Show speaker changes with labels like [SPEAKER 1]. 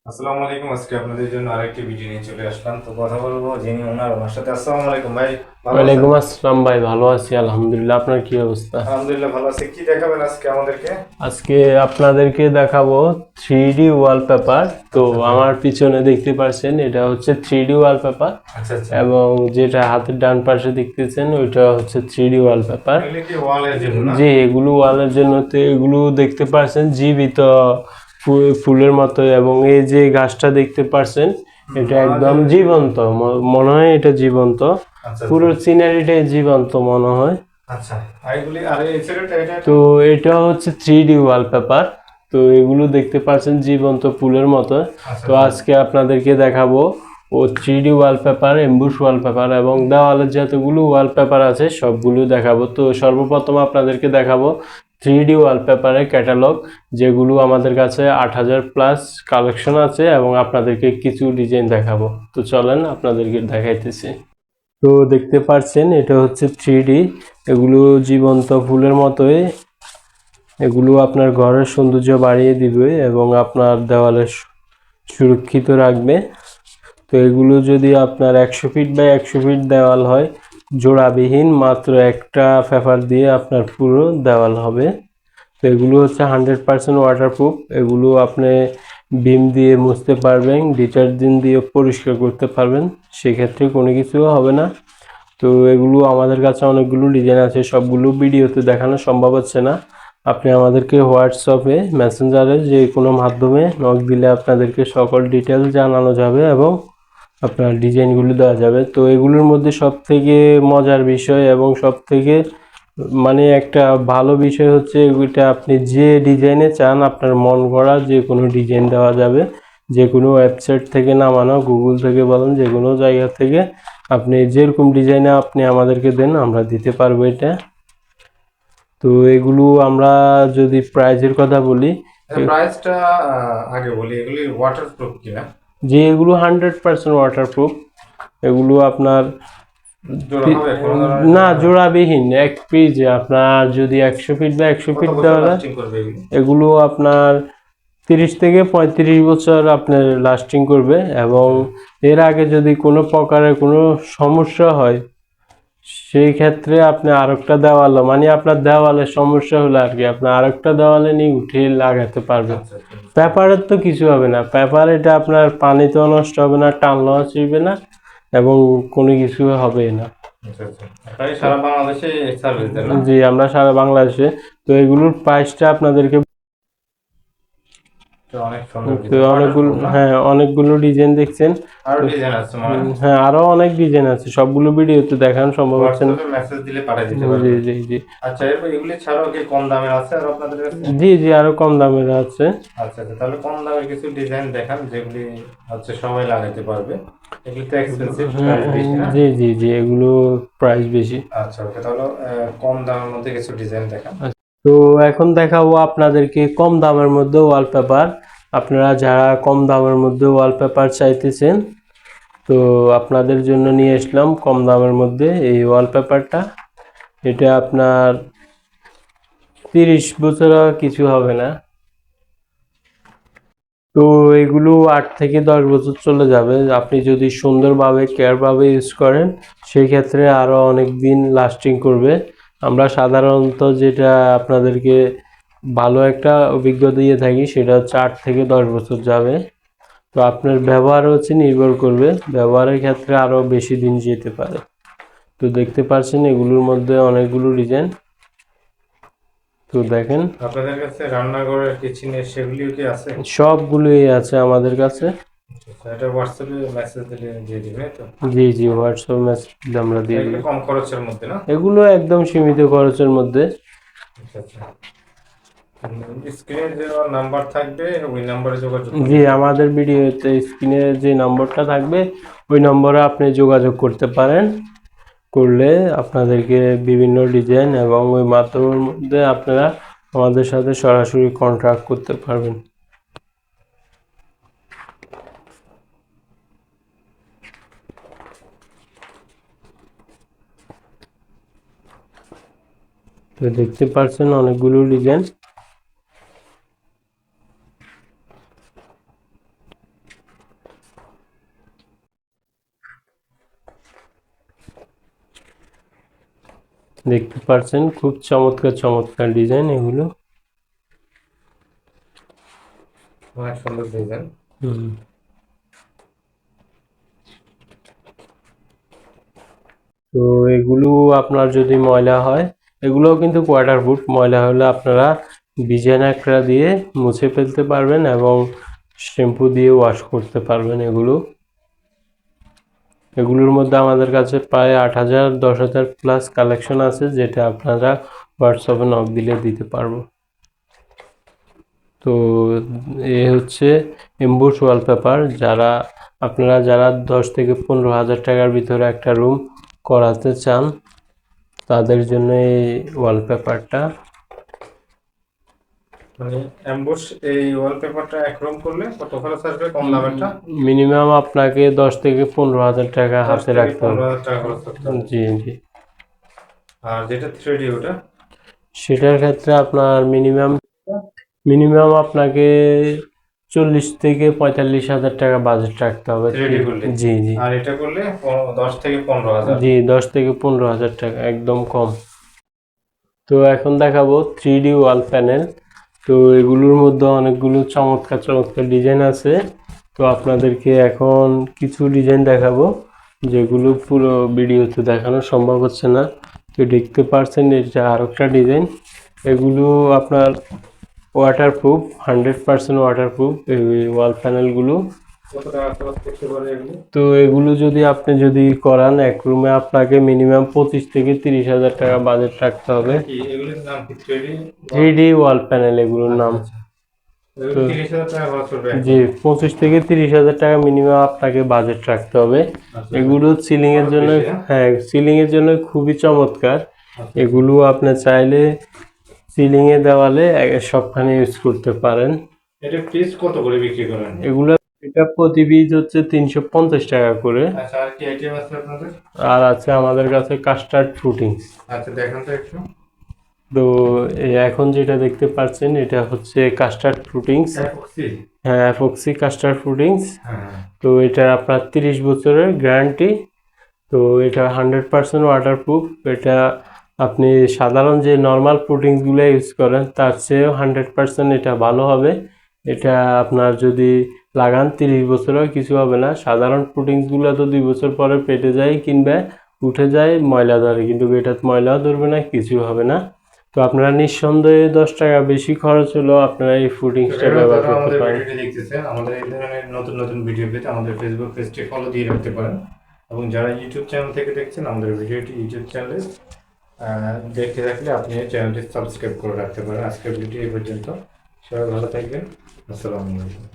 [SPEAKER 1] আসসালামু আলাইকুম। আজকে আপনাদের জন্য আরেকটি ভিডিও নিয়ে চলে আসলাম। তো কথা বলবো যিনি ওনার সাথে। আসসালামু আলাইকুম ভাই, ভালো আছেন?
[SPEAKER 2] ওয়ালাইকুম আসসালাম ভাই, ভালো আছি আলহামদুলিল্লাহ। আপনার কি অবস্থা?
[SPEAKER 1] আলহামদুলিল্লাহ ভালো আছে। কি দেখাবেন আজকে আমাদেরকে?
[SPEAKER 2] আজকে আপনাদেরকে দেখাবো 3D ওয়ালপেপার। তো
[SPEAKER 1] আচ্ছা আচ্ছা
[SPEAKER 2] আমার পিছনে দেখতে পাচ্ছেন এটা হচ্ছে 3D ওয়ালপেপার,
[SPEAKER 1] আচ্ছা আচ্ছা।
[SPEAKER 2] এবং যেটা হাতের ডান পাশে দেখতেছেন ওইটা হচ্ছে 3D ওয়ালপেপার।
[SPEAKER 1] এগুলি কি ওয়ালের জন্য না?
[SPEAKER 2] যে এগুলো ওয়ালের জন্য, তো এগুলো দেখতে পাচ্ছেন জীবিত ফুলের মতো, এবং এই যে গাছটা দেখতে পাচ্ছেন এটা
[SPEAKER 1] মনে হয়
[SPEAKER 2] একদম
[SPEAKER 1] যে-
[SPEAKER 2] জীবন্ত। মনে হয় এটা জীবন্ত,
[SPEAKER 1] আচ্ছা আচ্ছা
[SPEAKER 2] পুরো সিনারিটাই জীবন্ত মনে হয়।
[SPEAKER 1] আচ্ছা। আর এগুলি আর এই ছেলেটা এটা
[SPEAKER 2] তো এটা হচ্ছে 3D ওয়ালপেপার। তো এগুলো দেখতে পাচ্ছেন জীবন্ত ফুলের মতো।
[SPEAKER 1] আচ্ছা
[SPEAKER 2] তো
[SPEAKER 1] আচ্ছা
[SPEAKER 2] আজকে আপনাদেরকে দেখাবো ও 3D ওয়ালপেপার, এমবুশ ওয়ালপেপার এবং দেওয়ালের যতগুলো ওয়ালপেপার আছে সবগুলো দেখাবো। তো সর্বপ্রথম আপনাদেরকে দেখাবো 3D ওয়ালপেপারের ক্যাটালগ, যেগুলো আমাদের কাছে 8,000+ কালেকশন আছে, এবং আপনাদেরকে কিছু ডিজাইন দেখাবো। তো চলেন আপনাদেরকে দেখাইতেছি। তো দেখতে পাচ্ছেন এটা হচ্ছে 3D, এগুলো জীবন্ত ফুলের মতোই। এগুলো আপনার ঘরের সৌন্দর্য বাড়িয়ে দিবে এবং আপনার দেওয়ালে সুরক্ষিত রাখবে। তো এগুলো যদি আপনার 100 ফিট বাই 100 ফিট দেওয়াল হয়, জোড়াবিহীন, মাত্র একটা পেপার দিয়ে আপনার পুরো দেওয়াল হবে। তো এগুলো হচ্ছে 100% ওয়াটারপ্রুফ। এগুলো আপনি বিম দিয়ে মুছতে পারবেন, ডিটারজেন্ট দিয়ে পরিষ্কার করতে পারবেন, সেক্ষেত্রে কোনো কিছু হবে না। তো এগুলো আমাদের কাছে অনেকগুলো ডিজাইন আছে, সবগুলো ভিডিওতে দেখানো সম্ভব হচ্ছে না। আপনি আমাদেরকে হোয়াটসঅ্যাপে, মেসেঞ্জারে যে কোনো মাধ্যমে নক দিলে আপনাদেরকে সকল ডিটেলস জানানো যাবে এবং আপনার ডিজাইনগুলো দেওয়া যাবে। তো এগুলোর মধ্যে সবথেকে মজার বিষয় এবং সবথেকে মানে একটা ভালো বিষয় হচ্ছে ওইটা, আপনি যে ডিজাইনে চান আপনার মন গড়া যে কোনো ডিজাইন দেওয়া যাবে। যে কোনো ওয়েবসাইট থেকে নামানো, গুগল থেকে বলেন, যে কোনো জায়গা থেকে আপনি যেরকম ডিজাইনে আপনি আমাদেরকে দেন আমরা দিতে পারবো এটা। তো এগুলো আমরা যদি প্রাইজের কথা বলি,
[SPEAKER 1] প্রাইসটা আগে বলি, এগুলি ওয়াটারপ্রুফ কিনা?
[SPEAKER 2] যে এগুলো 100% ওয়াটারপ্রুফ। এগুলো আপনার
[SPEAKER 1] জোড়া হবে কোনো ধরনের
[SPEAKER 2] না,
[SPEAKER 1] জোড়া হবে?
[SPEAKER 2] জোড়াবিহীন এক পিস। আপনার যদি 100 ফিট বা একশো
[SPEAKER 1] কত
[SPEAKER 2] ফিট
[SPEAKER 1] বছর
[SPEAKER 2] দেওয়া যায়,
[SPEAKER 1] লাস্টিং করবে এগুলি?
[SPEAKER 2] এগুলো আপনার 30 থেকে 35 বছর আপনার লাস্টিং করবে। এবং এর আগে যদি কোনো প্রকারের কোনো সমস্যা হয়, সেই ক্ষেত্রে আপনি আরেকটা দেওয়ালে, মানে আপনার দেওয়ালের সমস্যা হলে আর কি, আপনি আরেকটা দেওয়ালে নিয়ে উঠিয়ে লাগাতে পারবেন।
[SPEAKER 1] আচ্ছা আচ্ছা বুঝতে পারছি।
[SPEAKER 2] পেপারের তো কিছু হবে না, পেপার এটা আপনার পানিতেও নষ্ট হবে না, টানলেও ছিঁড়বে না, এবং কোনো কিছু হবে না।
[SPEAKER 1] আচ্ছা আচ্ছা। আপনারা সারা বাংলাদেশে সার্ভিস দেন না?
[SPEAKER 2] জি, আমরা সারা বাংলাদেশে। তো এগুলোর প্রাইসটা আপনাদেরকে,
[SPEAKER 1] তো অনেক সুন্দর
[SPEAKER 2] তো
[SPEAKER 1] ডিজাইন,
[SPEAKER 2] অনেকগুলো,
[SPEAKER 1] ওয়াটারপ্রুফ না?
[SPEAKER 2] হ্যাঁ অনেকগুলো ডিজাইন দেখছেন।
[SPEAKER 1] আরো
[SPEAKER 2] তো
[SPEAKER 1] ডিজাইন আছে মনে হয়।
[SPEAKER 2] হ্যাঁ আরো অনেক ডিজাইন আছে, সবগুলো ভিডিওতে দেখানো সম্ভব হচ্ছে না।
[SPEAKER 1] হোয়াটসঅ্যাপে মেসেজ দিলে পাঠিয়ে দিতে
[SPEAKER 2] জি
[SPEAKER 1] পারবেন।
[SPEAKER 2] জি জি।
[SPEAKER 1] আচ্ছা, এরপর এগুলি ছাড়াও কি কম দামের আছে আর আপনাদের কাছে?
[SPEAKER 2] জি জি, আরো কম দামের আছে।
[SPEAKER 1] আচ্ছা আচ্ছা, তাহলে কম দামের কিছু ডিজাইন দেখান যেগুলি হচ্ছে সবাই লাগাতে পারবে। এগুলি তো এক্সপেন্সিভ,
[SPEAKER 2] হ্যাঁ,
[SPEAKER 1] প্রাইস বেশি না?
[SPEAKER 2] জি জি জি, এগুলো প্রাইস বেশি।
[SPEAKER 1] আচ্ছা ওকে, তাহলে কম দামের মধ্যে কিছু ডিজাইন দেখান।
[SPEAKER 2] তো এখন দেখাবো আপনাদেরকে কম দামের মধ্যে ওয়ালপেপার। আপনারা যারা কম দামের মধ্যে ওয়ালপেপার চাইতেছেন, তো আপনাদের জন্য নিয়ে আসলাম কম দামের মধ্যে এই ওয়ালপেপারটা। এটা আপনার 30 বছর কিছু হবে না। তো এগুলো 8 থেকে 10 বছর চলে যাবে আপনি যদি সুন্দরভাবে কেয়ারভাবে ইউজ করেন, সেই ক্ষেত্রে আরও অনেক দিন লাস্টিং করবে। আমরা সাধারণত যেটা আপনাদেরকে ভালো একটা অভিজ্ঞতা দিয়ে থাকি সেটা হচ্ছে 8 থেকে 10 বছর যাবে। তো আপনার ব্যবহার হচ্ছে নির্ভর করবে, ব্যবহারের ক্ষেত্রে আরও বেশি দিন যেতে পারে। তো দেখতে পাচ্ছেন এগুলোর মধ্যে অনেকগুলো ডিজাইন। তো দেখেন
[SPEAKER 1] আপনাদের কাছে রান্নাঘরের কিচেনের সেগুলিও কি আছে?
[SPEAKER 2] সবগুলোই আছে আমাদের কাছে।
[SPEAKER 1] আচ্ছা, এটা হোয়াটসঅ্যাপে মেসেজ দিলে দিয়ে দিবে তো?
[SPEAKER 2] জি জি, হোয়াটসঅ্যাপ মেসেজ আমরা দিয়ে
[SPEAKER 1] এগুলো
[SPEAKER 2] দিই।
[SPEAKER 1] কম খরচের মধ্যে না?
[SPEAKER 2] এগুলো একদম সীমিত খরচের মধ্যে।
[SPEAKER 1] আচ্ছা আচ্ছা। স্ক্রিনে যে নাম্বার থাকবে ওই নাম্বারে যোগাযোগ
[SPEAKER 2] জি,
[SPEAKER 1] করলে তো?
[SPEAKER 2] আমাদের ভিডিওতে স্ক্রিনে যে নম্বরটা থাকবে ওই নম্বরে আপনি যোগাযোগ করতে পারেন। করলে আপনাদেরকে বিভিন্ন ডিজাইন এবং ওই মাধ্যমের মধ্যে আপনারা আমাদের সাথে সরাসরি কন্ট্রাক্ট করতে পারবেন। তো দেখতে পাচ্ছেন অনেকগুলো ডিজাইন। দেখতে পাচ্ছেন খুব চমৎকার চমৎকার ডিজাইন এগুলো।
[SPEAKER 1] অনেক সুন্দর ডিজাইন।
[SPEAKER 2] হুম। তো এগুলো আপনার যদি ময়লা হয়, এগুলোও কিন্তু কোয়ার্টার ফুট, ময়লা হলে আপনারা ভিজে ন্যাকড়া দিয়ে মুছে ফেলতে পারবেন এবং শ্যাম্পু দিয়ে ওয়াশ করতে পারবেন। এগুলোর মধ্যে আমাদের কাছে প্রায় 8,000 10,000 প্লাস কালেকশন আছে, যেটা আপনারা হোয়াটসঅ্যাপে নক দিলে দিতে পারবো। তো এ হচ্ছে এমবুশ ওয়ালপেপার, যারা 10 থেকে 15,000 টাকার ভিতরে একটা রুম করাতে চান তাদের জন্য এই ওয়ালপেপারটা।
[SPEAKER 1] মানে এমবস এই ওয়ালপেপারটা এক রুম করলে কত খরচ আসবে কম দামেরটা?
[SPEAKER 2] মিনিমাম আপনাকে 10 থেকে 15,000 টাকা
[SPEAKER 1] 10
[SPEAKER 2] হাতে
[SPEAKER 1] থেকে
[SPEAKER 2] রাখতে হবে।
[SPEAKER 1] 15,000 টাকা খরচ করতে হবে।
[SPEAKER 2] জি জি।
[SPEAKER 1] আর যেটা 3D ওটা
[SPEAKER 2] সেটার ক্ষেত্রে আপনার মিনিমাম আপনাকে 40 থেকে 45,000 টাকা বাজেট রাখতে হবে।
[SPEAKER 1] 3D করলে?
[SPEAKER 2] জি জি।
[SPEAKER 1] আর এটা করলে 10 থেকে 15,000।
[SPEAKER 2] জি 10 থেকে 15,000 টাকা, একদম কম। তো এখন দেখাবো 3D ওয়াল প্যানেল। তো এগুলোর মধ্যে অনেকগুলো চমৎকার চমৎকার ডিজাইন আছে। তো আপনাদেরকে এখন কিছু ডিজাইন দেখাবো যেগুলো পুরো ভিডিওতে দেখানো সম্ভব হচ্ছে না। তো দেখতে পারছেন এটা আরেকটা ডিজাইন। এগুলো আপনার ওয়াটারপ্রুফ, 100% ওয়াটারপ্রুফ এই ওয়াল প্যানেলগুলো।
[SPEAKER 1] কত টাকা খরচ করতে পারে এগুলো?
[SPEAKER 2] তো এগুলো আপনি করান এক রুমে, আপনাকে মিনিমাম 25 থেকে 30,000 টাকা বাজেট রাখতে হবে।
[SPEAKER 1] কি এগুলোর নাম কি? 3D
[SPEAKER 2] 3D ওয়াল প্যানেল এগুলোর নাম।
[SPEAKER 1] এগুলো 30,000 টাকা খরচ করবে?
[SPEAKER 2] জি 25 থেকে 30,000 টাকা মিনিমাম আপনাকে বাজেট রাখতে হবে। এগুলো সিলিং এর জন্য, হ্যাঁ সিলিং এর জন্য খুবই চমৎকার। এগুলো আপনি চাইলে সিলিং এ দেওয়ালে সবখানে ইউজ করতে পারেন।
[SPEAKER 1] এটা পিস কত করে বিক্রি করেন?
[SPEAKER 2] এটা প্রতি পিস হচ্ছে 350 টাকা করে।
[SPEAKER 1] আচ্ছা, আর কি আইটেম আছে আপনাদের?
[SPEAKER 2] আর আছে আমাদের কাছে কাস্টার্ড ফ্রুটিংস।
[SPEAKER 1] আচ্ছা দেখান তো একটু।
[SPEAKER 2] তো এখন যেটা দেখতে পাচ্ছেন এটা হচ্ছে কাস্টার্ড ফ্রুটিংস।
[SPEAKER 1] এপক্সি?
[SPEAKER 2] হ্যাঁ অ্যাপক্সি কাস্টার্ড ফ্রুটিংস।
[SPEAKER 1] হ্যাঁ।
[SPEAKER 2] তো এটা আপনার 30 বছরের গ্যারান্টি। তো এটা 100% ওয়াটারপ্রুফ। এটা আপনি সাধারণ যে নর্মাল পুটিংসগুলো ইউজ করেন তার চেয়েও 100% এটা ভালো হবে। এটা আপনার যদি লাগান 30 বছরেও কিছু হবে না। সাধারণ পুটিংসগুলো তো 2 বছর পরে পেটে যায় কিংবা উঠে যায়, ময়লা ধরে, কিন্তু এটা ময়লাও ধরবে না, কিছু হবে না। তো আপনারা নিঃসন্দেহে 10 টাকা বেশি খরচ হলেও আপনারা এই ফুটিংসটা ব্যবহার করতে
[SPEAKER 1] আমাদের
[SPEAKER 2] পারেন।
[SPEAKER 1] ভিডিওটি দেখতেছেন, আমাদের এই ধরনের নতুন নতুন ভিডিও পেতে আমাদের ফেসবুক পেজটি ফলো দিয়ে রাখতে পারেন, এবং যারা ইউটিউব চ্যানেল থেকে দেখছেন আমাদের ভিডিওটি ইউটিউব চ্যানেলে দেখতে থাকলে আপনি চ্যানেলটি সাবস্ক্রাইব করে রাখতে পারেন। আজকের ভিডিও এই পর্যন্ত। সবাই ভালো থাকবেন। আসসালামু আলাইকুম।